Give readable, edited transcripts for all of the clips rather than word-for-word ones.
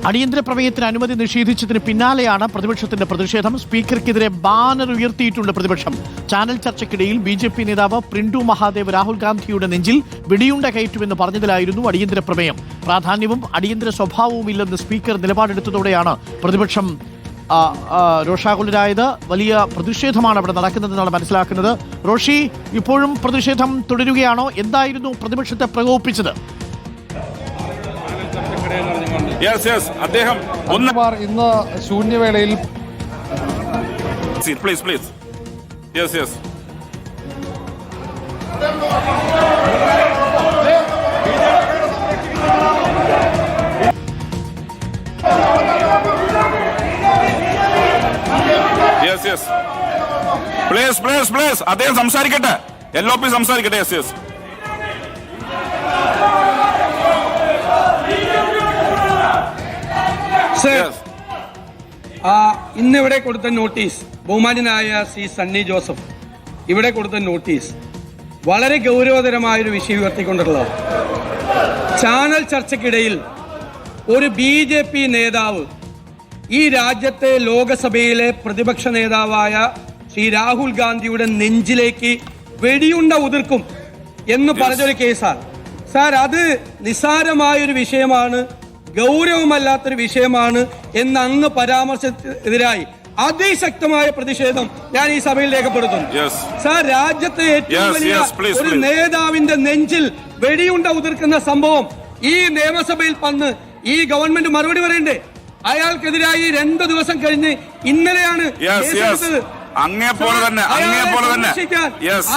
അടിയന്തര പ്രമേയത്തിന് അനുമതി നിഷേധിച്ചതിന് പിന്നാലെയാണ് പ്രതിപക്ഷത്തിന്റെ പ്രതിഷേധം. സ്പീക്കർക്കെതിരെ ബാനർ ഉയർത്തിയിട്ടുണ്ട് പ്രതിപക്ഷം. ചാനൽ ചർച്ചയ്ക്കിടയിൽ ബി.ജെ.പി. നേതാവ് പ്രിന്റു മഹാദേവ് രാഹുൽ ഗാന്ധിയുടെ നെഞ്ചിൽ വെടിയുണ്ട കയറ്റുമെന്ന് പറഞ്ഞതിലായിരുന്നു അടിയന്തര പ്രമേയം. പ്രാധാന്യവും അടിയന്തര സ്വഭാവവുമില്ലെന്ന് സ്പീക്കർ നിലപാടെടുത്തതോടെയാണ് പ്രതിപക്ഷം രോഷാകുലരായത്. വലിയ പ്രതിഷേധമാണ് അവിടെ നടക്കുന്നതെന്നാണ് മനസ്സിലാക്കുന്നത്. റോഷി, ഇപ്പോഴും പ്രതിഷേധം തുടരുകയാണോ? എന്തായിരുന്നു പ്രതിപക്ഷത്തെ പ്രകോപിപ്പിച്ചത്? അദ്ദേഹം ഇന്ന് ശൂന്യവേളയിൽ അദ്ദേഹം സംസാരിക്കട്ടെ. LOP സംസാരിക്കട്ടെ. ഇന്നിവിടെ കൊടുത്ത നോട്ടീസ്, ബഹുമാന്യനായ ശ്രീ സണ്ണി ജോസഫ് ഇവിടെ കൊടുത്ത നോട്ടീസ് വളരെ ഗൗരവതരമായൊരു വിഷയം ഉയർത്തിക്കൊണ്ടുള്ളതാണ്. ചാനൽ ചർച്ചയ്ക്കിടയിൽ ഒരു BJP നേതാവ് ഈ രാജ്യത്തെ ലോകസഭയിലെ പ്രതിപക്ഷ നേതാവായ ശ്രീ രാഹുൽ ഗാന്ധിയുടെ നെഞ്ചിലേക്ക് വെടിയുണ്ട ഉതിർക്കും എന്ന് പറഞ്ഞൊരു കേസാണ് സാർ. അത് നിസ്സാരമായൊരു വിഷയമാണ്, ഗൗരവമല്ലാത്തൊരു വിഷയമാണ് എന്ന് അങ്ങ് പരാമർശത്തിനെതിരായി അതിശക്തമായ പ്രതിഷേധം ഞാൻ ഈ സഭയിൽ രേഖപ്പെടുത്തുന്നു. സാർ, രാജ്യത്തെ ഏറ്റവും വലിയ ഒരു നേതാവിന്റെ നെഞ്ചിൽ വെടിയുണ്ട ഉതിർക്കുന്ന സംഭവം ഈ നിയമസഭയിൽ വന്ന് ഈ ഗവൺമെന്റ് മറുപടി പറയണ്ടേ? അയാൾക്കെതിരായി 2 ദിവസം കഴിഞ്ഞ് ഇന്നലെയാണ്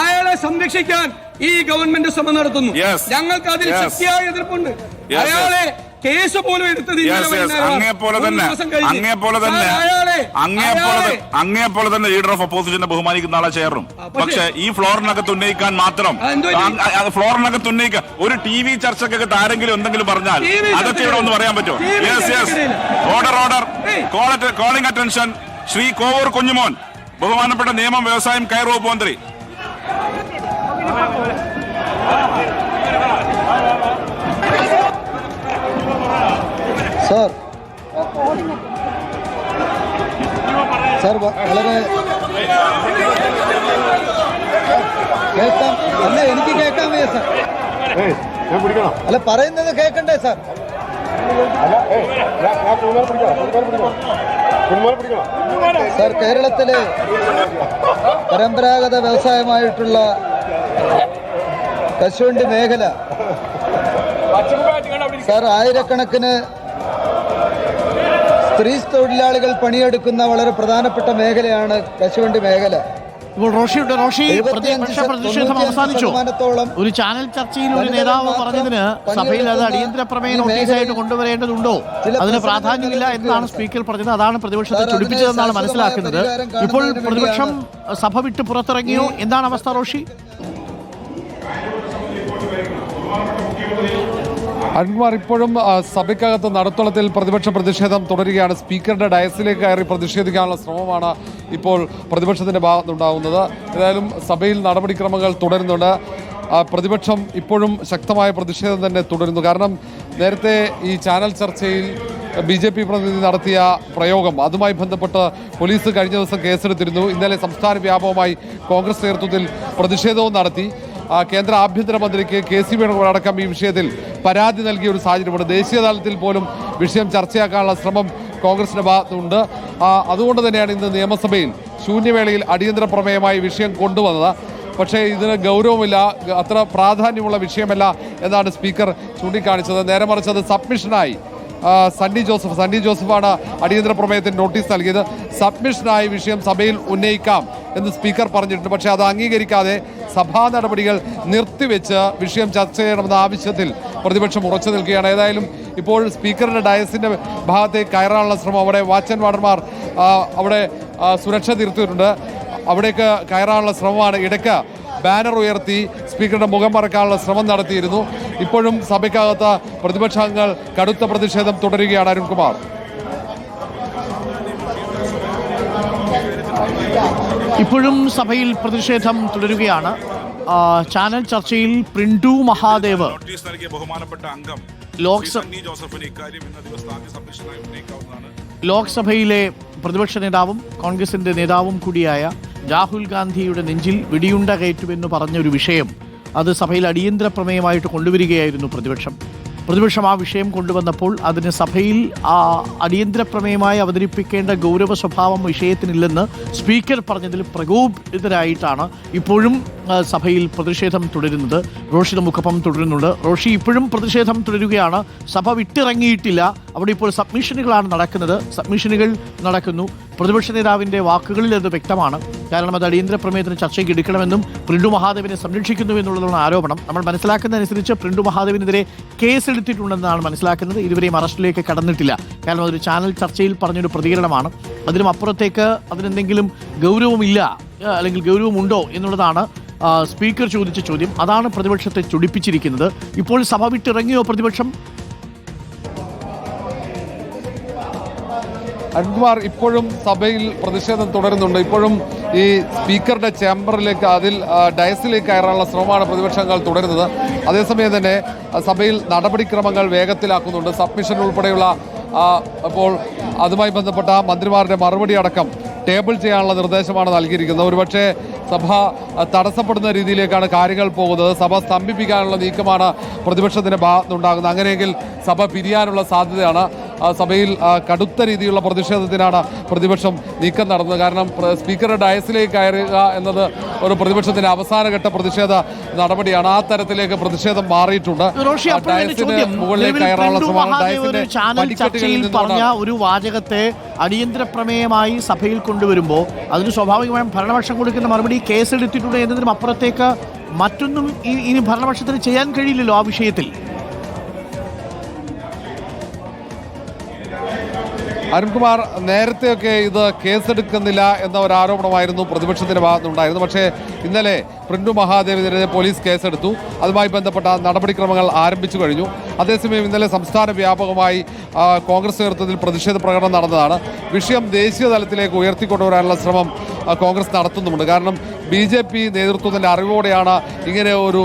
അയാളെ സംരക്ഷിക്കാൻ ഈ ഗവൺമെന്റ് ശ്രമം നടത്തുന്നു. ഞങ്ങൾക്ക് അതിൽ ശക്തിയായ എതിർപ്പുണ്ട്. അയാളെ കേസ് പോലും എടുത്തത് അങ്ങേപ്പോലെ തന്നെ ലീഡർ ഓഫ് ഒപ്പോസിഷനെ ബഹുമാനിക്കുന്ന ആളെ ചേർന്നും. പക്ഷെ ഈ ഫ്ലോറിനകത്ത് ഉന്നയിക്കാൻ മാത്രം ഒരു TV ചർച്ചക്കകത്ത് ആരെങ്കിലും എന്തെങ്കിലും പറഞ്ഞാൽ അതൊക്കെ ഇവിടെ ഒന്ന് പറയാൻ പറ്റുമോ? Order calling attention. Shri Kovoor Kunjumon, ബഹുമാനപ്പെട്ട നിയമം, വ്യവസായം, കയർ വകുപ്പ് മന്ത്രി. സാർ വളരെ കേൾക്കാം. അല്ല, എനിക്ക് കേൾക്കാൻ വയ്യ സാർ. അല്ല, പറയുന്നത് കേൾക്കണ്ടേ സാർ? സാർ, കേരളത്തിലെ പരമ്പരാഗത വ്യവസായമായിട്ടുള്ള കശുവണ്ടി മേഖല സാർ, ആയിരക്കണക്കിന് സ്ത്രീ തൊഴിലാളികൾ പണിയെടുക്കുന്ന വളരെ പ്രധാനപ്പെട്ട മേഖലയാണ് കശുവണ്ടി മേഖല. പ്രതിഷേധം അവസാനിച്ചു. ഒരു ചാനൽ ചർച്ചയിൽ ഒരു നേതാവ് പറഞ്ഞതിന് സഭയിൽ അത് അടിയന്തര പ്രമേയ നോട്ടീസായിട്ട് കൊണ്ടുവരേണ്ടതുണ്ടോ, അതിന് പ്രാധാന്യമില്ല എന്നാണ് സ്പീക്കർ പറഞ്ഞത്. അതാണ് പ്രതിപക്ഷത്തെ ചൊടിപ്പിച്ചതെന്നാണ് മനസ്സിലാക്കുന്നത്. ഇപ്പോൾ പ്രതിപക്ഷം സഭ വിട്ട് പുറത്തിറങ്ങിയോ? എന്താണ് അവസ്ഥ, റോഷി? അരുൺകുമാർ, ഇപ്പോഴും സഭയ്ക്കകത്ത് നടുത്തളത്തിൽ പ്രതിപക്ഷ പ്രതിഷേധം തുടരുകയാണ്. സ്പീക്കറുടെ ഡയസിലേക്ക് കയറി പ്രതിഷേധിക്കാനുള്ള ശ്രമമാണ് ഇപ്പോൾ പ്രതിപക്ഷത്തിന്റെ ഭാഗത്തുണ്ടാകുന്നത്. ഏതായാലും സഭയിൽ നടപടിക്രമങ്ങൾ തുടരുന്നുണ്ട്. പ്രതിപക്ഷം ഇപ്പോഴും ശക്തമായ പ്രതിഷേധം തന്നെ തുടരുന്നു. കാരണം നേരത്തെ ഈ ചാനൽ ചർച്ചയിൽ BJP പ്രതിനിധി നടത്തിയ പ്രയോഗം, അതുമായി ബന്ധപ്പെട്ട് പോലീസ് കഴിഞ്ഞ ദിവസം കേസെടുത്തിരുന്നു. ഇന്നലെ സംസ്ഥാന വ്യാപകമായി കോൺഗ്രസ് നേതൃത്വത്തിൽ പ്രതിഷേധവും നടത്തി. കേന്ദ്ര ആഭ്യന്തരമന്ത്രിക്ക് KC വേണുഗോപാൽ അടക്കം ഈ വിഷയത്തിൽ പരാതി നൽകിയ ഒരു സാഹചര്യമുണ്ട്. ദേശീയ തലത്തിൽ പോലും വിഷയം ചർച്ചയാക്കാനുള്ള ശ്രമം കോൺഗ്രസിന്റെ ഭാഗത്തുണ്ട്. അതുകൊണ്ട് തന്നെയാണ് ഇന്ന് നിയമസഭയിൽ ശൂന്യവേളയിൽ അടിയന്തര പ്രമേയമായി വിഷയം കൊണ്ടുവന്നത്. പക്ഷേ ഇതിന് ഗൗരവമില്ല, അത്ര പ്രാധാന്യമുള്ള വിഷയമല്ല എന്നാണ് സ്പീക്കർ ചൂണ്ടിക്കാണിച്ചത്. നേരെ മറിച്ച് അത് സബ്മിഷനായി സണ്ണി ജോസഫാണ് അടിയന്തര പ്രമേയത്തിന് നോട്ടീസ് നൽകിയത്. സബ്മിഷനായി വിഷയം സഭയിൽ ഉന്നയിക്കാം എന്ന് സ്പീക്കർ പറഞ്ഞിട്ടുണ്ട്. പക്ഷേ അത് അംഗീകരിക്കാതെ സഭാ നടപടികൾ നിർത്തിവെച്ച് വിഷയം ചർച്ച ചെയ്യണമെന്ന ആവശ്യത്തിൽ പ്രതിപക്ഷം ഉറച്ചു നിൽക്കുകയാണ്. ഏതായാലും ഇപ്പോൾ സ്പീക്കറുടെ ഡയസിൻ്റെ ഭാഗത്തേക്ക് കയറാനുള്ള ശ്രമം, അവിടെ വാച്ച് ആൻഡ് വാർഡർമാർ അവിടെ സുരക്ഷ തീർത്തിട്ടുണ്ട്, അവിടേക്ക് കയറാനുള്ള ശ്രമമാണ്. ഇടയ്ക്ക് ബാനർ ഉയർത്തി സ്പീക്കറുടെ മുഖം മറക്കാനുള്ള ശ്രമം നടത്തിയിരുന്നു. ഇപ്പോഴും സഭയ്ക്കകത്ത് പ്രതിപക്ഷാംഗങ്ങൾ കടുത്ത പ്രതിഷേധം തുടരുകയാണ്. അരുൺകുമാർ, ഇപ്പോഴും സഭയിൽ പ്രതിഷേധം തുടരുകയാണ്. ചാനൽ ചർച്ചയിൽ പ്രിന്റു മഹാദേവ് നോട്ടീസ് നൽകിയ ബഹുമാനപ്പെട്ട അംഗം സണ്ണി ജോസഫിന് ഇക്കാര്യം ഇന്ന ദിവസത്തെ ആദ്യ സബ്മിഷനായി ഉന്നയിക്കാവുന്നതാണ്. ലോക്സഭയിലെ പ്രതിപക്ഷ നേതാവും കോൺഗ്രസിന്റെ നേതാവും കൂടിയായ രാഹുൽ ഗാന്ധിയുടെ നെഞ്ചിൽ വെടിയുണ്ട കയറ്റുമെന്ന് പറഞ്ഞൊരു വിഷയം അത് സഭയിൽ അടിയന്തര പ്രമേയമായിട്ട് കൊണ്ടുവരികയായിരുന്നു പ്രതിപക്ഷം ആ വിഷയം കൊണ്ടുവന്നപ്പോൾ അതിന് സഭയിൽ അടിയന്തര പ്രമേയമായി അവതരിപ്പിക്കേണ്ട ഗൗരവ സ്വഭാവം വിഷയത്തിനില്ലെന്ന് സ്പീക്കർ പറഞ്ഞതിൽ പ്രകോപിതരായിട്ടാണ് ഇപ്പോഴും സഭയിൽ പ്രതിഷേധം തുടരുന്നത്. റോഷിയുടെ മുഖപ്പം തുടരുന്നുണ്ട്. റോഷി, ഇപ്പോഴും പ്രതിഷേധം തുടരുകയാണ്. സഭ വിട്ടിറങ്ങിയിട്ടില്ല. അവിടെ ഇപ്പോൾ സബ്മിഷനുകളാണ് നടക്കുന്നു. പ്രതിപക്ഷ നേതാവിൻ്റെ വാക്കുകളിൽ അത് വ്യക്തമാണ്. കാരണം അത് അടിയന്തര പ്രമേയത്തിന് ചർച്ചയ്ക്ക് എടുക്കണമെന്നും പ്രിൻഡു മഹാദേവനെ സംരക്ഷിക്കുന്നു എന്നുള്ളതാണ് ആരോപണം. നമ്മൾ മനസ്സിലാക്കുന്നതനുസരിച്ച് പ്രിൻഡു മഹാദേവനെതിരെ കേസെടുത്തിട്ടുണ്ടെന്നാണ് മനസ്സിലാക്കുന്നത്. ഇതുവരെയും അറസ്റ്റിലേക്ക് കടന്നിട്ടില്ല. കാരണം അതൊരു ചാനൽ ചർച്ചയിൽ പറഞ്ഞൊരു പ്രതികരണമാണ്. അതിനും അപ്പുറത്തേക്ക് അതിനെന്തെങ്കിലും ഗൗരവമില്ല അല്ലെങ്കിൽ ഗൗരവമുണ്ടോ എന്നുള്ളതാണ് സ്പീക്കർ ചോദിച്ച ചോദ്യം. അതാണ് പ്രതിപക്ഷത്തെ ചൊടിപ്പിച്ചിരിക്കുന്നത്. ഇപ്പോൾ സഭ വിട്ടിറങ്ങിയോ പ്രതിപക്ഷം? അരുൺകുമാർ, ഇപ്പോഴും സഭയിൽ പ്രതിഷേധം തുടരുന്നുണ്ട്. ഇപ്പോഴും ഈ സ്പീക്കറുടെ ചേംബറിലേക്ക് ഡയസിലേക്ക് കയറാനുള്ള ശ്രമമാണ് പ്രതിപക്ഷങ്ങൾ തുടരുന്നത്. അതേസമയം തന്നെ സഭയിൽ നടപടിക്രമങ്ങൾ വേഗത്തിലാക്കുന്നുണ്ട്. സബ്മിഷൻ ഉൾപ്പെടെയുള്ള അപ്പോൾ അതുമായി ബന്ധപ്പെട്ട മന്ത്രിമാരുടെ മറുപടി അടക്കം ടേബിൾ ചെയ്യാനുള്ള നിർദ്ദേശമാണ് നൽകിയിരിക്കുന്നത്. ഒരുപക്ഷെ സഭ തടസ്സപ്പെടുന്ന രീതിയിലേക്കാണ് കാര്യങ്ങൾ പോകുന്നത്. സഭ സ്തംഭിപ്പിക്കാനുള്ള നീക്കമാണ് പ്രതിപക്ഷത്തിൻ്റെ ഭാഗത്തുനിന്നുണ്ടാകുന്നത്. അങ്ങനെയെങ്കിൽ സഭ പിരിയാനുള്ള സാധ്യതയാണ്. സഭയിൽ കടുത്ത രീതിയിലുള്ള പ്രതിഷേധത്തിനാണ് പ്രതിപക്ഷം നീക്കം നടന്നത്. കാരണം സ്പീക്കറുടെ ഡയസിലേക്ക് കയറുക എന്നത് ഒരു പ്രതിപക്ഷത്തിന്റെ അവസാനഘട്ട പ്രതിഷേധ നടപടിയാണ്. ആ തരത്തിലേക്ക് പ്രതിഷേധം മാറിയിട്ടുണ്ട്. ഡയസിന് മുകളിലേക്ക് കയറാനുള്ള ചർച്ചയിൽ പറഞ്ഞ ഒരു വാചകത്തെ അടിയന്തര പ്രമേയമായി സഭയിൽ കൊണ്ടുവരുമ്പോൾ അതിന് സ്വാഭാവികമായും ഭരണപക്ഷം കൊടുക്കുന്ന മറുപടി കേസെടുത്തിട്ടുണ്ട് എന്നതിനും അപ്പുറത്തേക്ക് മറ്റൊന്നും ഇനി ഭരണപക്ഷത്തിന് ചെയ്യാൻ കഴിയില്ലല്ലോ ആ വിഷയത്തിൽ. അരുൺകുമാർ, നേരത്തെയൊക്കെ ഇത് കേസെടുക്കുന്നില്ല എന്ന ഒരു ആരോപണമായിരുന്നു പ്രതിപക്ഷത്തിന്റെ ഭാഗത്തുനിന്നുണ്ടായിരുന്നു. പക്ഷേ ഇന്നലെ പ്രിൻഡു മഹാദേവനെതിരെ പോലീസ് കേസെടുത്തു. അതുമായി ബന്ധപ്പെട്ട നടപടിക്രമങ്ങൾ ആരംഭിച്ചു കഴിഞ്ഞു. അതേസമയം ഇന്നലെ സംസ്ഥാന വ്യാപകമായി കോൺഗ്രസ് നേതൃത്വത്തിൽ പ്രതിഷേധ പ്രകടനം നടന്നതാണ്. വിഷയം ദേശീയ തലത്തിലേക്ക് ഉയർത്തിക്കൊണ്ടുവരാനുള്ള ശ്രമം കോൺഗ്രസ് നടത്തുന്നുമുണ്ട്. കാരണം BJP നേതൃത്വത്തിൻ്റെ അറിവോടെയാണ് ഇങ്ങനെ ഒരു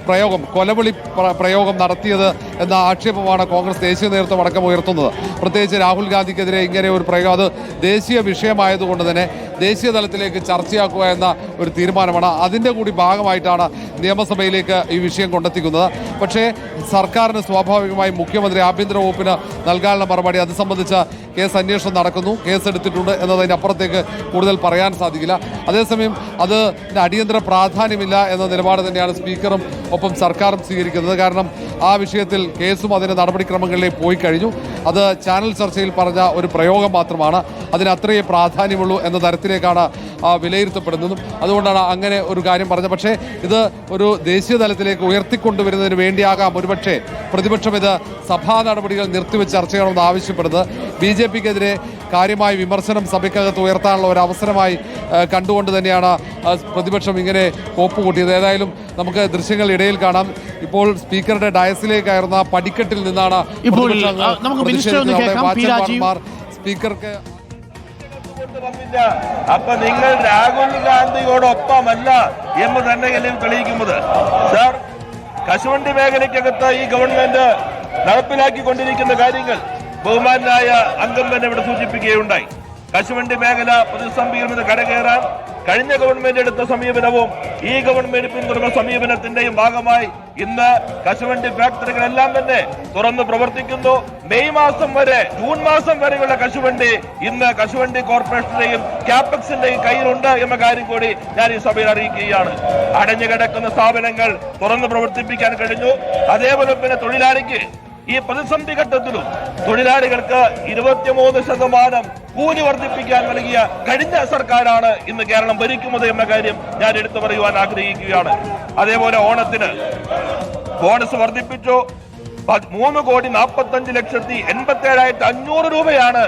പ്രയോഗം, കൊലവിളി പ്രയോഗം നടത്തിയത് എന്ന ആക്ഷേപമാണ് കോൺഗ്രസ് ദേശീയ നേതൃത്വം അടക്കം ഉയർത്തുന്നത്. പ്രത്യേകിച്ച് രാഹുൽ ഗാന്ധിക്കെതിരെ ഇങ്ങനെ ഒരു പ്രയോഗം, അത് ദേശീയ വിഷയമായതുകൊണ്ട് തന്നെ ദേശീയ തലത്തിലേക്ക് ചർച്ചയാക്കുക എന്ന ഒരു തീരുമാനമാണ്. അതിൻ്റെ കൂടി ഭാഗമായിട്ടാണ് നിയമസഭയിലേക്ക് ഈ വിഷയം കൊണ്ടെത്തിക്കുന്നത്. പക്ഷേ സർക്കാരിന് സ്വാഭാവികമായും മുഖ്യമന്ത്രി ആഭ്യന്തര വകുപ്പിന് നൽകാനുള്ള മറുപടി അത് സംബന്ധിച്ച കേസ് അന്വേഷണം നടക്കുന്നു, കേസെടുത്തിട്ടുണ്ട് എന്നതിൻ്റെ അപ്പുറത്തേക്ക് കൂടുതൽ പറയാൻ സാധിക്കില്ല. അതേസമയം അത് അടിയന്തര പ്രാധാന്യമില്ല എന്ന നിലപാട് തന്നെയാണ് സ്പീക്കറും ഒപ്പം സർക്കാരും സ്വീകരിക്കുന്നത്. കാരണം ആ വിഷയത്തിൽ കേസും അതിൻ്റെ നടപടിക്രമങ്ങളിലേക്ക് പോയി കഴിഞ്ഞു. അത് ചാനൽ ചർച്ചയിൽ പറഞ്ഞ ഒരു പ്രയോഗം മാത്രമാണ്. അതിന് അത്രയേ പ്രാധാന്യമുള്ളൂ എന്ന തരത്തിലേക്കാണ് വിലയിരുത്തപ്പെടുന്നതും. അതുകൊണ്ടാണ് അങ്ങനെ ഒരു കാര്യം പറഞ്ഞത്. പക്ഷേ ഇത് ഒരു ദേശീയ തലത്തിലേക്ക് ഉയർത്തിക്കൊണ്ടുവരുന്നതിന് വേണ്ടിയാകാം ഒരുപക്ഷെ പ്രതിപക്ഷം ഇത് സഭാ നടപടികൾ നിർത്തിവെച്ച് ചർച്ച ചെയ്യണമെന്ന് ആവശ്യപ്പെടുന്നത്. BJPക്കെതിരെ കാര്യമായ വിമർശനം സഭയ്ക്കകത്ത് ഉയർത്താനുള്ള ഒരു അവസരമായി കണ്ടുകൊണ്ട് തന്നെയാണ് പ്രതിപക്ഷം ഇങ്ങനെ കോപ്പ് കൂട്ടിയത്. ഏതായാലും നമുക്ക് ദൃശ്യങ്ങൾ ഇടയിൽ കാണാം. ഇപ്പോൾ സ്പീക്കറുടെ ഡയസിലേക്ക് കയറുന്ന പടിക്കെട്ടിൽ നിന്നാണ് സ്പീക്കർക്ക് അപ്പൊ നിങ്ങൾ രാഹുൽ ഗാന്ധിയോടൊപ്പമല്ല എന്ന് തന്നെ തെളിയിക്കുന്നത്. സാർ, കശുവണ്ടി മേഖലയ്ക്കകത്ത് ഈ ഗവൺമെന്റ് നടപ്പിലാക്കിക്കൊണ്ടിരിക്കുന്ന കാര്യങ്ങൾ ബഹുമാനായ അംഗം തന്നെ ഇവിടെ സൂചിപ്പിക്കുകയുണ്ടായി. കശുവണ്ടി മേഖല പ്രതിസന്ധിയിൽ നിന്ന് കരകയറാൻ കഴിഞ്ഞ ഗവൺമെന്റ് എടുത്ത സമീപനവും ഈ ഗവൺമെന്റ് പിന്തുടർന്ന സമീപനത്തിന്റെയും ഭാഗമായി ഇന്ന് കശുവണ്ടി ഫാക്ടറികളെല്ലാം തന്നെ തുറന്ന് പ്രവർത്തിക്കുന്നു. മെയ് മാസം വരെ, ജൂൺ മാസം വരെയുള്ള കശുവണ്ടി ഇന്ന് കശുവണ്ടി കോർപ്പറേഷന്റെയും ക്യാപെക്സിന്റെയും കയ്യിലുണ്ട് എന്ന കാര്യം കൂടി ഞാൻ ഈ സഭയിൽ അറിയിക്കുകയാണ്. അടഞ്ഞുകിടക്കുന്ന സ്ഥാപനങ്ങൾ തുറന്ന് പ്രവർത്തിപ്പിക്കാൻ കഴിഞ്ഞു. അതേപോലെ പിന്നെ തൊഴിലാളിക്ക് ഈ പ്രതിസന്ധി ഘട്ടത്തിലും തൊഴിലാളികൾക്ക് 23% കൂലി വർദ്ധിപ്പിക്കാൻ നൽകിയ കഴിഞ്ഞ സർക്കാരാണ് ഇന്ന് കേരളം ഭരിക്കുന്നത് എന്ന കാര്യം ഞാൻ എടുത്തു പറയുവാൻ ആഗ്രഹിക്കുകയാണ്. അതേപോലെ ഓണത്തിന് ബോണസ് വർദ്ധിപ്പിച്ചു. 3,45,87,500 രൂപയാണ്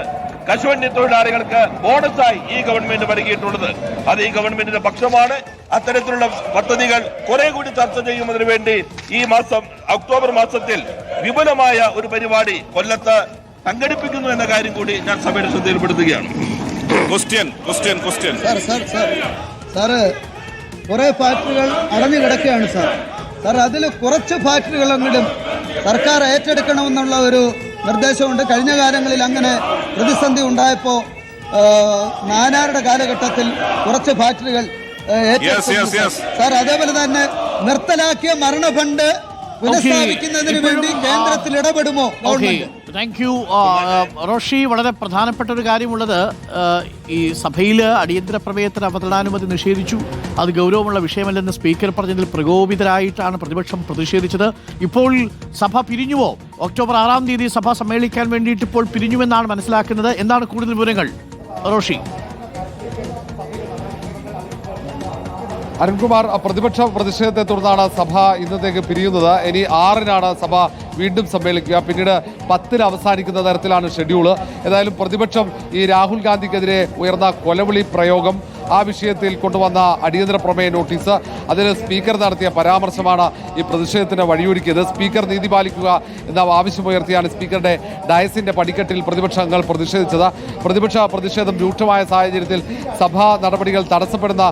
കശുവണ്ടി തൊഴിലാളികൾക്ക് ബോണസായി ഈ ഗവൺമെന്റ് നൽകിയിട്ടുള്ളത്. അത് ഈ ഗവൺമെന്റിന്റെ പക്ഷമാണ്. അത്തരത്തിലുള്ള പദ്ധതികൾ കുറെ കൂടി ചർച്ച ചെയ്യുന്നതിന് വേണ്ടി ഈ മാസം ഒക്ടോബർ മാസത്തിൽ വിപുലമായ ഒരു പരിപാടി കൊല്ലത്ത് സംഘടിപ്പിക്കുന്നു എന്ന കാര്യം കൂടി ഞാൻ സഭയുടെ ശ്രദ്ധയിൽപ്പെടുത്തുകയാണ്. സാറ് കുറെ ഫാക്ടറികൾ അടഞ്ഞു കിടക്കുകയാണ് സാർ. അതിൽ കുറച്ച് ഫാക്ടറികളെങ്കിലും സർക്കാർ ഏറ്റെടുക്കണമെന്നുള്ള ഒരു നിർദ്ദേശമുണ്ട്. കഴിഞ്ഞ കാലങ്ങളിൽ അങ്ങനെ പ്രതിസന്ധി ഉണ്ടായപ്പോൾ നാനാരുടെ കാലഘട്ടത്തിൽ കുറച്ച് ഫാക്ടറികൾ സാർ, അതേപോലെ തന്നെ നിർത്തലാക്കിയ മരണഫണ്ട് പുനഃസ്ഥാപിക്കുന്നതിന് വേണ്ടി കേന്ദ്രത്തിൽ ഇടപെടുമോ ഗവൺമെന്റ്? Thank you Roshi. വളരെ പ്രധാനപ്പെട്ട ഒരു കാര്യമുള്ളത്, ഈ സഭയിൽ അടിയന്തര പ്രമേയത്തിന് അവതരണാനുമതി നിഷേധിച്ചു. അത് ഗൗരവമുള്ള വിഷയമല്ലെന്ന് സ്പീക്കർ പറഞ്ഞതിൽ പ്രകോപിതരായിട്ടാണ് പ്രതിപക്ഷം പ്രതിഷേധിച്ചത്. ഇപ്പോൾ സഭ പിരിഞ്ഞുവോ? ഒക്ടോബർ 6-ാം തീയതി സഭ സമ്മേളിക്കാൻ വേണ്ടിയിട്ട് ഇപ്പോൾ പിരിഞ്ഞുവെന്നാണ് മനസ്സിലാക്കുന്നത്. എന്താണ് കൂടുതൽ വിവരങ്ങൾ റോഷി? അരുൺകുമാർ, പ്രതിപക്ഷ പ്രതിഷേധത്തെ തുടർന്നാണ് സഭ ഇന്നത്തേക്ക് പിരിയുന്നത്. ഇനി 6-നാണ് സഭ വീണ്ടും സമ്മേളിക്കുക. പിന്നീട് 10-ന് അവസാനിക്കുന്ന തരത്തിലാണ് ഷെഡ്യൂള്. ഏതായാലും പ്രതിപക്ഷം ഈ രാഹുൽ ഗാന്ധിക്കെതിരെ ഉയർന്ന കൊലവിളി പ്രയോഗം, ആ വിഷയത്തിൽ കൊണ്ടുവന്ന അടിയന്തര പ്രമേയ നോട്ടീസ്, അതിൽ സ്പീക്കർ നടത്തിയ പരാമർശമാണ് ഈ പ്രതിഷേധത്തിന് വഴിയൊരുക്കിയത്. സ്പീക്കർ നീതി പാലിക്കുക എന്ന ആവശ്യമുയർത്തിയാണ് സ്പീക്കറുടെ ഡയസിന്റെ പടിക്കെട്ടിൽ പ്രതിപക്ഷ അംഗങ്ങൾ പ്രതിഷേധിച്ചത്. പ്രതിപക്ഷ പ്രതിഷേധം രൂക്ഷമായ സാഹചര്യത്തിൽ സഭാ നടപടികൾ തടസ്സപ്പെടുന്ന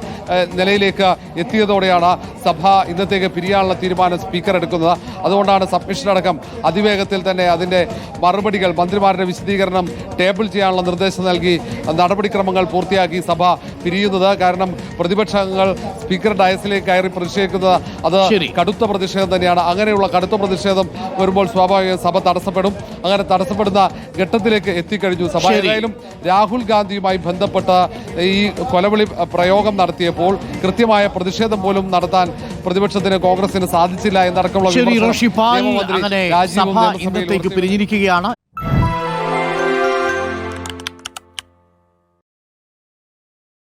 നിലയിലേക്ക് എത്തിയതോടെയാണ് സഭ ഇന്നത്തേക്ക് പിരിയാനുള്ള തീരുമാനം സ്പീക്കർ എടുക്കുന്നത്. അതുകൊണ്ടാണ് സബ്മിഷൻ അടക്കം അതിവേഗത്തിൽ തന്നെ അതിൻ്റെ മറുപടികൾ, മന്ത്രിമാരുടെ വിശദീകരണം ടേബിൾ ചെയ്യാനുള്ള നിർദ്ദേശം നൽകി നടപടിക്രമങ്ങൾ പൂർത്തിയാക്കി സഭ പിരിയുന്നത്. കാരണം പ്രതിപക്ഷ അംഗങ്ങൾ സ്പീക്കർ ഡയസിലേക്ക് കയറി പ്രതിഷേധിക്കുന്നത് അത് കടുത്ത പ്രതിഷേധം തന്നെയാണ്. അങ്ങനെയുള്ള കടുത്ത പ്രതിഷേധം വരുമ്പോൾ സ്വാഭാവിക സഭ തടസ്സപ്പെടും. അങ്ങനെ തടസ്സപ്പെടുന്ന ഘട്ടത്തിലേക്ക് എത്തിക്കഴിഞ്ഞു സഭ. ഏതായാലും രാഹുൽ ഗാന്ധിയുമായി ബന്ധപ്പെട്ട് ഈ കൊലവിളി പ്രയോഗം നടത്തിയപ്പോൾ കൃത്യമായ പ്രതിഷേധം പോലും നടത്താൻ പ്രതിപക്ഷത്തിന്, കോൺഗ്രസിന് സാധിച്ചില്ല എന്നടക്കമുള്ള സഭ ഇന്നത്തേക്ക് പിരിഞ്ഞിരിക്കുകയാണ്.